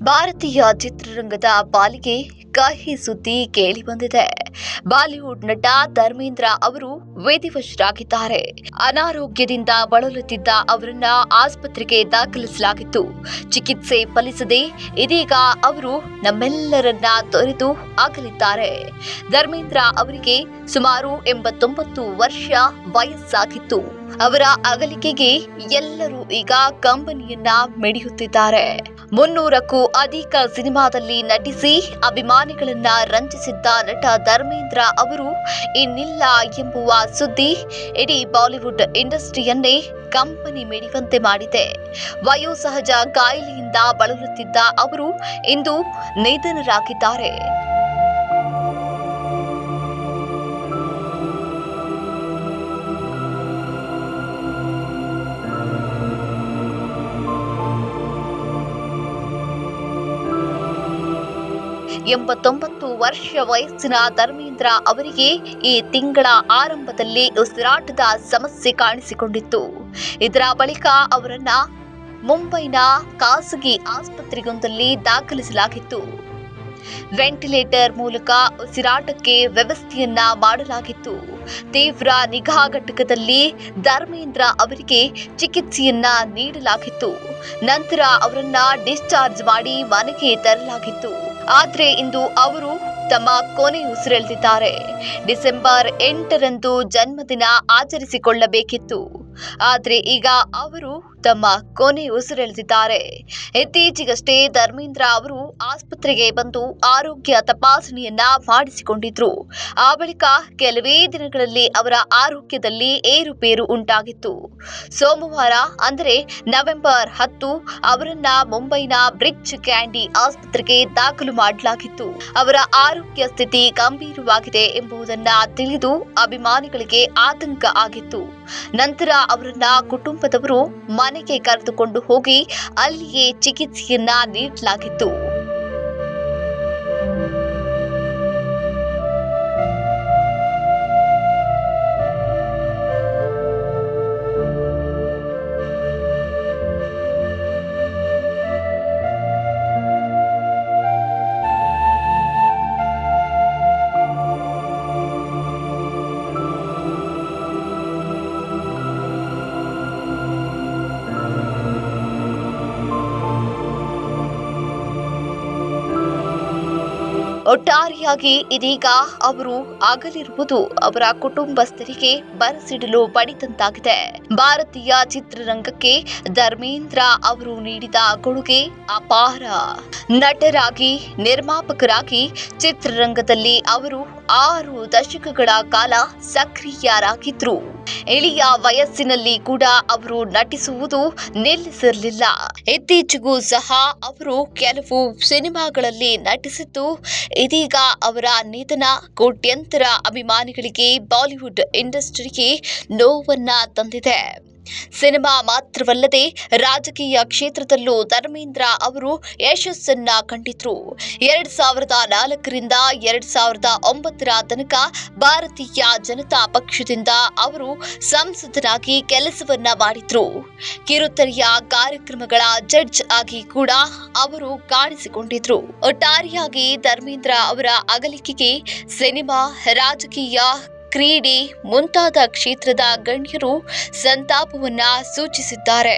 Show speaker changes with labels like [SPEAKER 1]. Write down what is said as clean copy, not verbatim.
[SPEAKER 1] ಭಾರತೀಯ ಚಿತ್ರರಂಗದ ಪಾಲಿಗೆ ಕಹಿ ಸುದ್ದಿ ಕೇಳಿಬಂದಿದೆ. ಬಾಲಿವುಡ್ ನಟ ಧರ್ಮೇಂದ್ರ ಅವರು ವಿಧಿವಶರಾಗಿದ್ದಾರೆ. ಅನಾರೋಗ್ಯದಿಂದ ಬಳಲುತ್ತಿದ್ದ ಅವರನ್ನ ಆಸ್ಪತ್ರೆಗೆ ದಾಖಲಿಸಲಾಗಿತ್ತು. ಚಿಕಿತ್ಸೆ ಫಲಿಸದೆ ಇದೀಗ ಅವರು ನಮ್ಮೆಲ್ಲರನ್ನ ತೊರೆದು ಅಗಲಿದ್ದಾರೆ. ಧರ್ಮೇಂದ್ರ ಅವರಿಗೆ ಸುಮಾರು 89 ವರ್ಷ ವಯಸ್ಸಾಗಿತ್ತು. ಅವರ ಅಗಲಿಕೆಗೆ ಎಲ್ಲರೂ ಈಗ ಕಂಬನಿಯನ್ನ ಮಿಡಿಯುತ್ತಿದ್ದಾರೆ. 300ಕ್ಕೂ ಅಧಿಕ ಸಿನಿಮಾದಲ್ಲಿ ನಟಿಸಿ ಅಭಿಮಾನಿಗಳನ್ನ ರಂಜಿಸಿದ್ದ ನಟ ಧರ್ಮೇಂದ್ರ ಅವರು ಇನ್ನಿಲ್ಲ ಎಂಬುವ ಸುದ್ದಿ ಇಡೀ ಬಾಲಿವುಡ್ ಇಂಡಸ್ಟ್ರಿಯನ್ನೇ ಕಂಪನಿ ಮಿಡಿಯುವಂತೆ ಮಾಡಿದೆ. ವಯೋಸಹಜ ಕಾಯಿಲೆಯಿಂದ ಬಳಲುತ್ತಿದ್ದ ಅವರು ಇಂದು ನಿಧನರಾಗಿದ್ದಾರೆ. ಎಂಬತ್ತೊಂಬತ್ತು ವರ್ಷ ವಯಸ್ಸಿನ ಧರ್ಮೇಂದ್ರ ಅವರಿಗೆ ಈ ತಿಂಗಳ ಆರಂಭದಲ್ಲಿ ಉಸಿರಾಟದ ಸಮಸ್ಯೆ ಕಾಣಿಸಿಕೊಂಡಿತ್ತು. ಇದರ ಬಳಿಕ ಅವರನ್ನ ಮುಂಬೈನ ಖಾಸಗಿ ಆಸ್ಪತ್ರೆಯೊಂದರಲ್ಲಿ ದಾಖಲಿಸಲಾಗಿತ್ತು. ವೆಂಟಿಲೇಟರ್ ಮೂಲಕ ಉಸಿರಾಟಕ್ಕೆ ವ್ಯವಸ್ಥೆಯನ್ನ ಮಾಡಲಾಗಿತ್ತು. ತೀವ್ರ ನಿಗಾ ಘಟಕದಲ್ಲಿ ಧರ್ಮೇಂದ್ರ ಅವರಿಗೆ ಚಿಕಿತ್ಸೆಯನ್ನ ನೀಡಲಾಗಿತ್ತು. ನಂತರ ಅವರನ್ನ ಡಿಸ್ಚಾರ್ಜ್ ಮಾಡಿ ಮನೆಗೆ ತರಲಾಗಿತ್ತು. ಆದರೆ ಇಂದು ಅವರು ತಮ್ಮ ಕೊನೆಯುಸಿರೆಳೆದಿದ್ದಾರೆ. ಡಿಸೆಂಬರ್ 8ರಂದು ಜನ್ಮದಿನ ಆಚರಿಸಿಕೊಳ್ಳಬೇಕಿತ್ತು. ಆದರೆ ಈಗ ಅವರು ತಮ್ಮ ಕೊನೆಯುಸಿರೆಳೆದಿದ್ದಾರೆ. ಇತ್ತೀಚೆಗಷ್ಟೇ ಧರ್ಮೇಂದ್ರ ಅವರು ಆಸ್ಪತ್ರೆಗೆ ಬಂದು ಆರೋಗ್ಯ ತಪಾಸಣೆಯನ್ನ ಮಾಡಿಸಿಕೊಂಡಿದ್ರು. ಆ ಬಳಿಕ ಕೆಲವೇ ದಿನಗಳಲ್ಲಿ ಅವರ ಆರೋಗ್ಯದಲ್ಲಿ ಏರುಪೇರು ಉಂಟಾಗಿತ್ತು. ಸೋಮವಾರ ಅಂದರೆ ನವೆಂಬರ್ 10 ಅವರನ್ನ ಮುಂಬೈನ ಬ್ರಿಚ್ ಕ್ಯಾಂಡಿ ಆಸ್ಪತ್ರೆಗೆ ದಾಖಲು ಮಾಡಲಾಗಿತ್ತು. ಅವರ ಆರೋಗ್ಯ ಸ್ಥಿತಿ ಗಂಭೀರವಾಗಿದೆ ಎಂಬುದನ್ನ ತಿಳಿದು ಅಭಿಮಾನಿಗಳಿಗೆ ಆತಂಕ ಆಗಿತ್ತು. ನಂತರ ಅವರನ್ನ ಕುಟುಂಬದವರು ಮನೆಗೆ ಕರೆದುಕೊಂಡು ಹೋಗಿ ಅಲ್ಲಿಯೇ ಚಿಕಿತ್ಸೆಯನ್ನ ನೀಡಲಾಗಿತ್ತು. ಒಟ್ಟಾರೆಯಾಗಿ ಇದೀಗ ಅವರು ಅಗಲಿರುವುದು ಅವರ ಕುಟುಂಬಸ್ಥರಿಗೆ ಬರಸಿಡಲು ಬಡಿದಂತಾಗಿದೆ. ಭಾರತೀಯ ಚಿತ್ರರಂಗಕ್ಕೆ ಧರ್ಮೇಂದ್ರ ಅವರು ನೀಡಿದ ಕೊಡುಗೆ ಅಪಾರ. ನಟರಾಗಿ, ನಿರ್ಮಾಪಕರಾಗಿ ಚಿತ್ರರಂಗದಲ್ಲಿ ಅವರು 6 ದಶಕಗಳ ಕಾಲ ಸಕ್ರಿಯರಾಗಿದ್ರು. ಎಳೆಯ ವಯಸ್ಸಿನಲ್ಲಿ ಕೂಡ ಅವರು ನಟಿಸುವುದು ನಿಲ್ಲಿಸಿರಲಿಲ್ಲ. ಇತ್ತೀಚೆಗೂ ಸಹ ಅವರು ಕೆಲವು ಸಿನಿಮಾಗಳಲ್ಲಿ ನಟಿಸಿದ್ದು ಇದೀಗ ಅವರ ನಿಧನ ಕೋಟ್ಯಂತರ ಅಭಿಮಾನಿಗಳಿಗೆ ಬಾಲಿವುಡ್ ಇಂಡಸ್ಟ್ರಿಗೆ ನೋವನ್ನ ತಂದಿದೆ. ಸಿನಿಮಾ ಮಾತ್ರವಲ್ಲದೆ ರಾಜಕೀಯ ಕ್ಷೇತ್ರದಲ್ಲೂ ಧರ್ಮೇಂದ್ರ ಅವರು ಯಶಸ್ಸನ್ನ ಕಂಡಿದ್ರು. 2004ರಿಂದ 2009ರ ತನಕ ಭಾರತೀಯ ಜನತಾ ಪಕ್ಷದಿಂದ ಅವರು ಸಂಸದರಾಗಿ ಕೆಲಸವನ್ನ ಮಾಡಿದ್ರು. ಕಿರುತೆರೆಯ ಕಾರ್ಯಕ್ರಮಗಳ ಜಡ್ಜ್ ಆಗಿ ಕೂಡ ಅವರು ಕಾಣಿಸಿಕೊಂಡಿದ್ರು. ಒಟ್ಟಾರೆಯಾಗಿ ಧರ್ಮೇಂದ್ರ ಅವರ ಅಗಲಿಕೆಗೆ ಸಿನಿಮಾ, ರಾಜಕೀಯ, ಕ್ರೀಡೆ ಮುಂತಾದ ಕ್ಷೇತ್ರದ ಗಣ್ಯರು ಸಂತಾಪವನ್ನ ಸೂಚಿಸಿದ್ದಾರೆ.